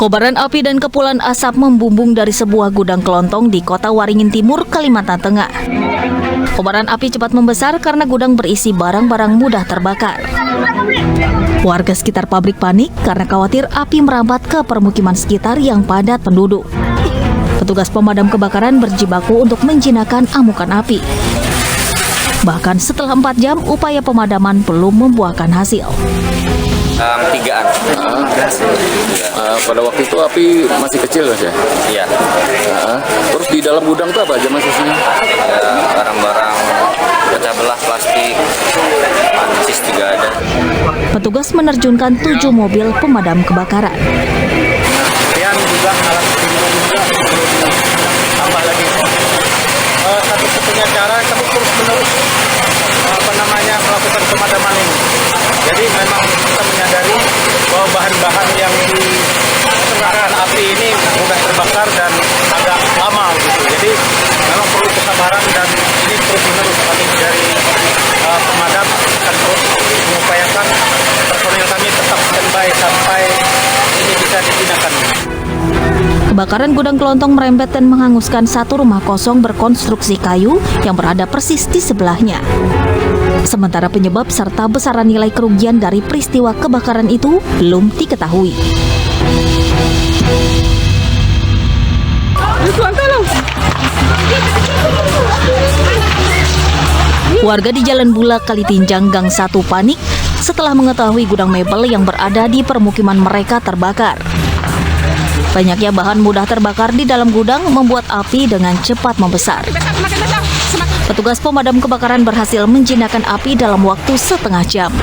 Kobaran api dan kepulan asap membumbung dari sebuah gudang kelontong di Kota Waringin Timur, Kalimantan Tengah. Kobaran api cepat membesar karena gudang berisi barang-barang mudah terbakar. Warga sekitar pabrik panik karena khawatir api merambat ke permukiman sekitar yang padat penduduk. Petugas pemadam kebakaran berjibaku untuk menjinakkan amukan api. Bahkan setelah 4 jam, upaya pemadaman belum membuahkan hasil. 3-an. Pada waktu itu api masih kecil Mas ya? Iya. Terus di dalam gudang itu apa aja Mas isinya? Barang-barang pecah belah, plastik, pancis juga ada. Petugas menerjunkan 7 mobil pemadam kebakaran. Kemudian juga alat pelindung juga tambah lagi. Satu-satunya cara kami terus-menerus melakukan pemadaman ini. Jadi memang kita menyadari bahwa bahan-bahan yang di kebakaran api ini mudah terbakar dan agak lama gitu. Jadi memang perlu kesabaran dan ini terus-menerus kami dari pemadam akan terus mengupayakan personil kami tetap standby sampai ini bisa digunakan. Kebakaran gudang kelontong merembet dan menghanguskan satu rumah kosong berkonstruksi kayu yang berada persis di sebelahnya. Sementara penyebab serta besaran nilai kerugian dari peristiwa kebakaran itu belum diketahui. Warga di Jalan Bulak, Kalitinjang, Gang 1 panik setelah mengetahui gudang mebel yang berada di permukiman mereka terbakar. Banyaknya bahan mudah terbakar di dalam gudang membuat api dengan cepat membesar. Petugas pemadam kebakaran berhasil menjinakkan api dalam waktu setengah jam.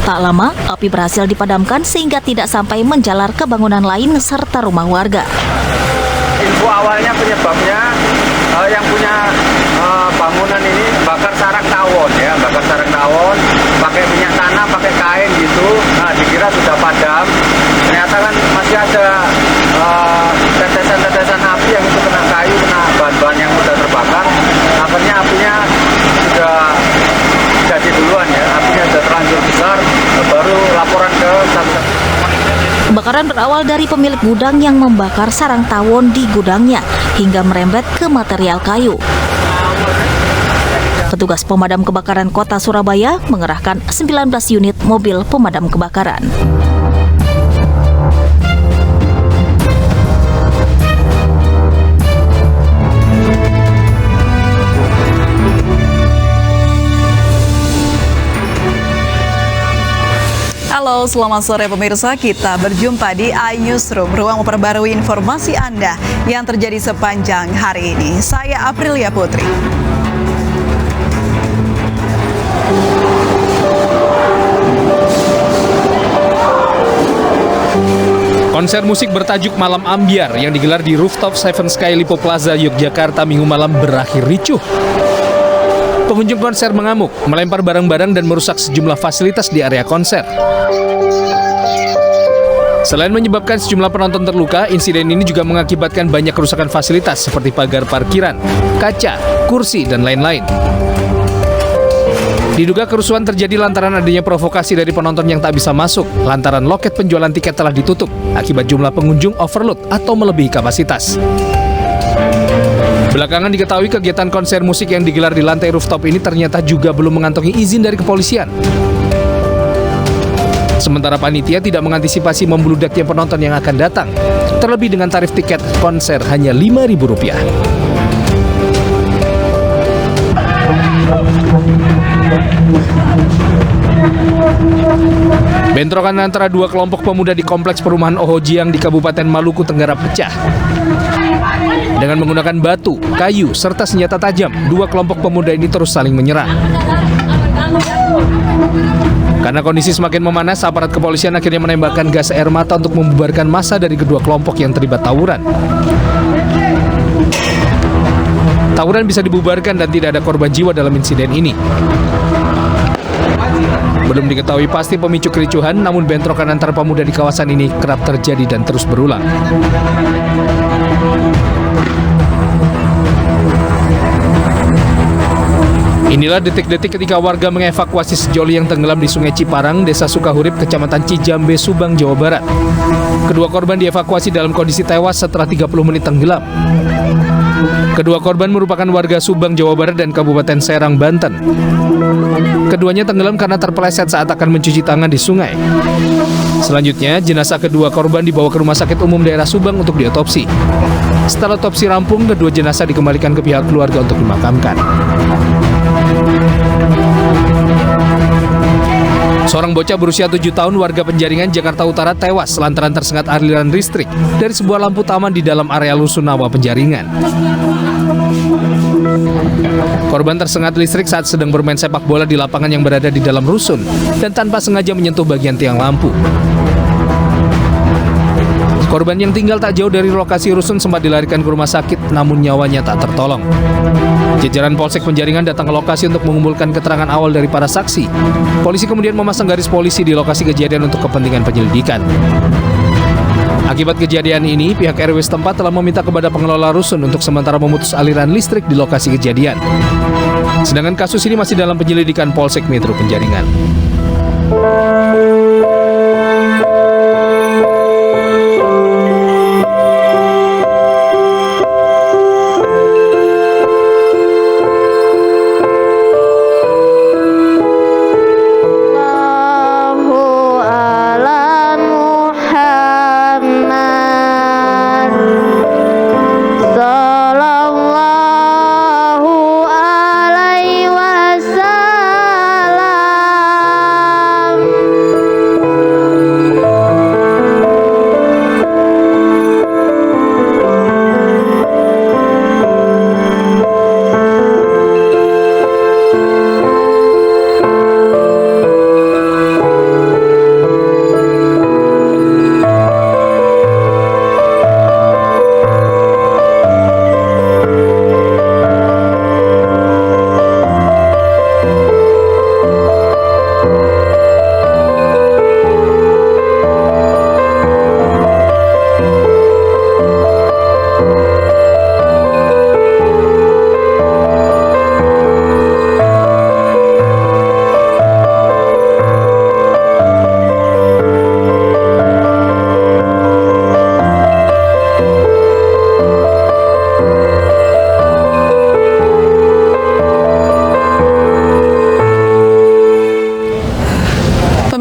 Tak lama, api berhasil dipadamkan sehingga tidak sampai menjalar ke bangunan lain serta rumah warga. Info awalnya penyebabnya yang punya bangunan ini bakar sarang tawon ya, bakar sarang tawon, pakai minyak tanah, pakai kain gitu. Nah, dikira sudah padam. Ternyata kan masih ada tetesan-tetesan api yang itu kena kayu, kena bahan-bahan yang mudah terbakar. Akhirnya apinya sudah jadi duluan ya, apinya sudah terlanjur besar, baru laporan ke satu-satu. Kebakaran berawal dari pemilik gudang yang membakar sarang tawon di gudangnya hingga merembet ke material kayu. Petugas pemadam kebakaran Kota Surabaya mengerahkan 19 unit mobil pemadam kebakaran. Halo, selamat sore pemirsa. Kita berjumpa di iNewsroom, ruang memperbarui informasi Anda yang terjadi sepanjang hari ini. Saya Aprilia Putri. Konser musik bertajuk Malam Ambyar yang digelar di rooftop Seven Sky Lipo Plaza, Yogyakarta Minggu malam berakhir ricuh. Pengunjung konser mengamuk, melempar barang-barang dan merusak sejumlah fasilitas di area konser. Selain menyebabkan sejumlah penonton terluka, insiden ini juga mengakibatkan banyak kerusakan fasilitas seperti pagar parkiran, kaca, kursi, dan lain-lain. Diduga kerusuhan terjadi lantaran adanya provokasi dari penonton yang tak bisa masuk, lantaran loket penjualan tiket telah ditutup akibat jumlah pengunjung overload atau melebihi kapasitas. Belakangan diketahui kegiatan konser musik yang digelar di lantai rooftop ini ternyata juga belum mengantongi izin dari kepolisian. Sementara panitia tidak mengantisipasi membludaknya penonton yang akan datang, terlebih dengan tarif tiket konser hanya Rp5.000. Bentrokan antara dua kelompok pemuda di kompleks perumahan Ohojiang di Kabupaten Maluku Tenggara pecah. Dengan menggunakan batu, kayu, serta senjata tajam, dua kelompok pemuda ini terus saling menyerang. Karena kondisi semakin memanas, aparat kepolisian akhirnya menembakkan gas air mata untuk membubarkan massa dari kedua kelompok yang terlibat tawuran. Tawuran bisa dibubarkan dan tidak ada korban jiwa dalam insiden ini. Belum diketahui pasti pemicu kericuhan, namun bentrokan antar pemuda di kawasan ini kerap terjadi dan terus berulang. Inilah detik-detik ketika warga mengevakuasi sejoli yang tenggelam di Sungai Ciparang, Desa Sukahurip, Kecamatan Cijambe, Subang, Jawa Barat. Kedua korban dievakuasi dalam kondisi tewas setelah 30 menit tenggelam. Kedua korban merupakan warga Subang, Jawa Barat dan Kabupaten Serang, Banten. Keduanya tenggelam karena terpeleset saat akan mencuci tangan di sungai. Selanjutnya, jenazah kedua korban dibawa ke Rumah Sakit Umum Daerah Subang untuk diotopsi. Setelah otopsi rampung, kedua jenazah dikembalikan ke pihak keluarga untuk dimakamkan. Seorang bocah berusia 7 tahun warga Penjaringan, Jakarta Utara tewas lantaran tersengat aliran listrik dari sebuah lampu taman di dalam area Rusunawa, Penjaringan. Korban tersengat listrik saat sedang bermain sepak bola di lapangan yang berada di dalam rusun dan tanpa sengaja menyentuh bagian tiang lampu. Korban yang tinggal tak jauh dari lokasi rusun sempat dilarikan ke rumah sakit, namun nyawanya tak tertolong. Jajaran Polsek Penjaringan datang ke lokasi untuk mengumpulkan keterangan awal dari para saksi. Polisi kemudian memasang garis polisi di lokasi kejadian untuk kepentingan penyelidikan. Akibat kejadian ini, pihak RW setempat telah meminta kepada pengelola rusun untuk sementara memutus aliran listrik di lokasi kejadian. Sedangkan kasus ini masih dalam penyelidikan Polsek Metro Penjaringan.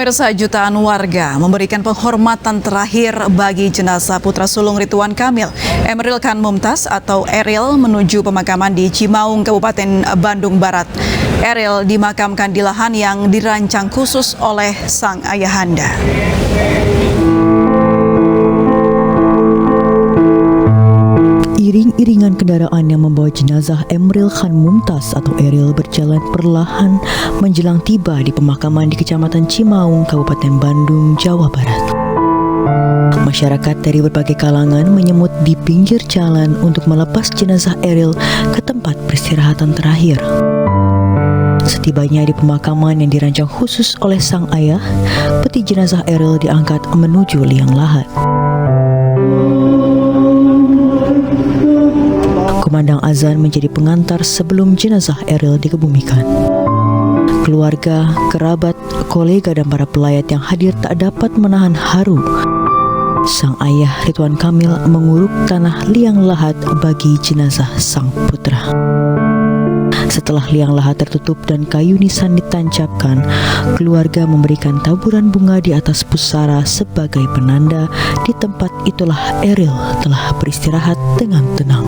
Pemirsa, jutaan warga memberikan penghormatan terakhir bagi jenazah putra sulung Ridwan Kamil, Emeril Khan Mumtaz atau Eril, menuju pemakaman di Cimaung, Kabupaten Bandung Barat. Eril dimakamkan di lahan yang dirancang khusus oleh sang ayahanda. Iring-iringan kendaraan yang membawa jenazah Emeril Khan Mumtaz atau Eril berjalan perlahan menjelang tiba di pemakaman di Kecamatan Cimaung, Kabupaten Bandung, Jawa Barat. Masyarakat dari berbagai kalangan menyemut di pinggir jalan untuk melepas jenazah Eril ke tempat peristirahatan terakhir. Setibanya di pemakaman yang dirancang khusus oleh sang ayah, peti jenazah Eril diangkat menuju liang lahat. Kumandang azan menjadi pengantar sebelum jenazah Eril dikebumikan. Keluarga, kerabat, kolega dan para pelayat yang hadir tak dapat menahan haru. Sang ayah Ridwan Kamil menguruk tanah liang lahat bagi jenazah sang putra. Setelah liang lahat tertutup dan kayu nisan ditancapkan, keluarga memberikan taburan bunga di atas pusara sebagai penanda di tempat itulah Eril telah beristirahat dengan tenang.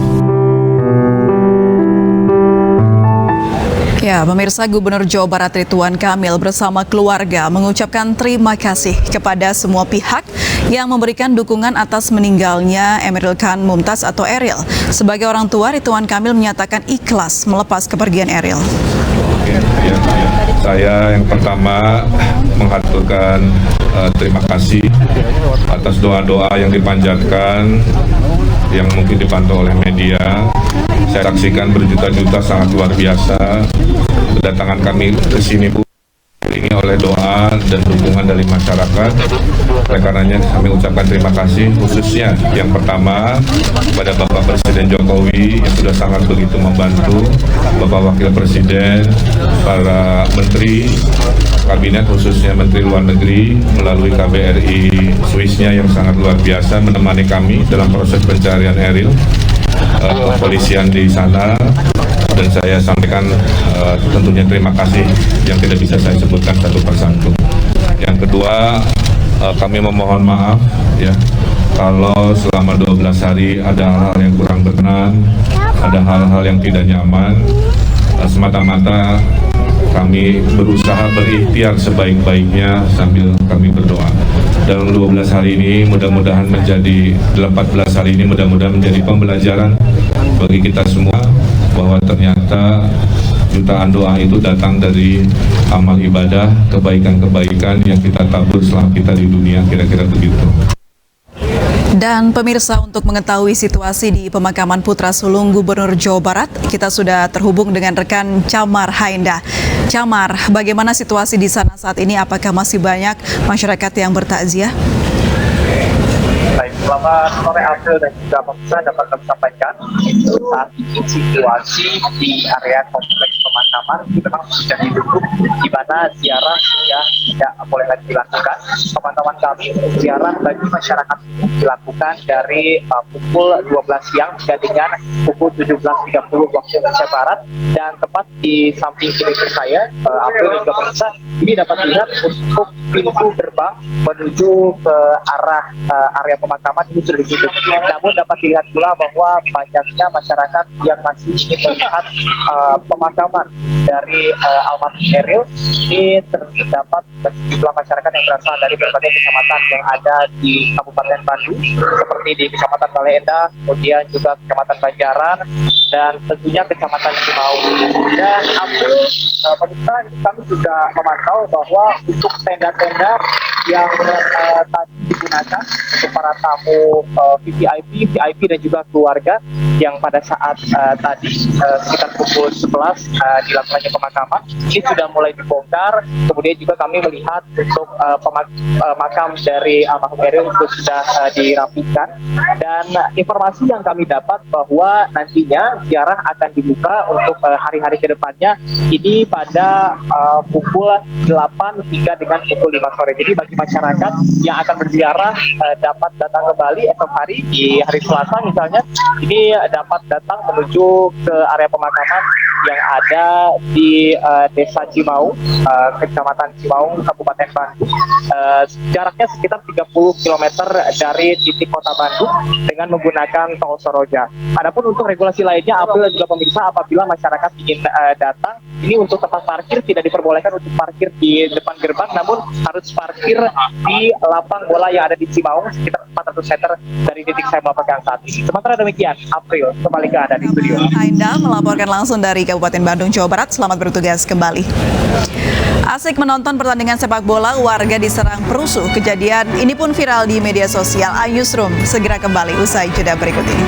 Ya, pemirsa, Gubernur Jawa Barat Ridwan Kamil bersama keluarga mengucapkan terima kasih kepada semua pihak yang memberikan dukungan atas meninggalnya Emeril Khan Mumtaz atau Eril. Sebagai orang tua, Ridwan Kamil menyatakan ikhlas melepas kepergian Eril. Saya yang pertama mengaturkan terima kasih atas doa-doa yang dipanjatkan, yang mungkin dipantau oleh media. Saya saksikan berjuta-juta, sangat luar biasa. Kedatangan kami ke sini pun ingin diiringi oleh doa dan dukungan dari masyarakat. Oleh karenanya kami ucapkan terima kasih khususnya yang pertama kepada Bapak Presiden Jokowi yang sudah sangat begitu membantu, Bapak Wakil Presiden, para menteri kabinet khususnya Menteri Luar Negeri melalui KBRI Swissnya yang sangat luar biasa menemani kami dalam proses pencarian Eril, kepolisian di sana, dan saya sampaikan tentunya terima kasih yang tidak bisa saya sebutkan satu persatu. Yang kedua, kami memohon maaf ya kalau selama 12 hari ada hal-hal yang kurang berkenan, ada hal-hal yang tidak nyaman. Semata-mata kami berusaha berikhtiar sebaik-baiknya sambil kami berdoa. Dalam 12 hari ini mudah-mudahan menjadi 14 hari ini mudah-mudahan menjadi pembelajaran bagi kita semua bahwa ternyata jutaan doa itu datang dari amal ibadah, kebaikan-kebaikan yang kita tabur selama kita di dunia, kira-kira begitu. Dan pemirsa, untuk mengetahui situasi di pemakaman Putra Sulung Gubernur Jawa Barat, kita sudah terhubung dengan rekan Camar Hainda. Camar, bagaimana situasi di sana saat ini? Apakah masih banyak masyarakat yang bertakziah? Baik, selamat sore April dan juga pemirsa, dapat kami sampaikan saat ini situasi di area kompleks pemakaman itu memang sudah ditutup, di mana ziarah sudah tidak boleh lagi dilakukan. Pemantauan kami ziarah bagi masyarakat dilakukan dari pukul 12 siang hingga dengan pukul 17.30 waktu Indonesia Barat, dan tepat di samping kiri saya, April dan juga pemirsa, ini dapat dilihat untuk pintu gerbang menuju ke arah area pemakaman ini sudah ditutup. Namun dapat dilihat pula bahwa banyaknya masyarakat yang masih ingin melihat pemakaman dari almarhum Eril. Ini terdapat sejumlah masyarakat yang berasal dari berbagai kecamatan yang ada di Kabupaten Bandung, seperti di Kecamatan Bale Endah, kemudian juga Kecamatan Banjaran, dan tentunya Kecamatan Cimaung. Dan April, pemirsa, kami juga memantau bahwa untuk tenda-tenda yang tadi digunakan untuk para tamu VIP dan juga keluarga yang pada saat tadi sekitar pukul 11 dilakukannya pemakaman, ini sudah mulai dibongkar. Kemudian juga kami melihat untuk makam dari almarhum Eril itu sudah dirapikan, dan informasi yang kami dapat bahwa nantinya ziarah akan dibuka untuk hari-hari kedepannya ini pada pukul 8 hingga dengan pukul 5 sore. Jadi bagi masyarakat yang akan berziarah dapat datang kembali esok hari di hari Selasa misalnya, ini dapat datang menuju ke area pemakaman yang ada di Desa Cimaung, Kecamatan Cimaung, Kabupaten Bandung. Jaraknya sekitar 30 km dari titik kota Bandung dengan menggunakan tol Soroja. Adapun untuk regulasi lainnya, April dan juga pemirsa, apabila masyarakat ingin datang, ini untuk tempat parkir tidak diperbolehkan untuk parkir di depan gerbang, namun harus parkir di lapang bola yang ada di Cimaung sekitar 400 meter dari titik saya melaporkan saat ini. Sementara demikian, April, kembali ke Anda di studio. Hainda melaporkan langsung dari Kabupaten Bandung, Jawa Barat. Selamat bertugas kembali. Asik menonton pertandingan sepak bola, warga diserang perusuh. Kejadian ini pun viral di media sosial. Newsroom segera kembali usai jeda berikut ini.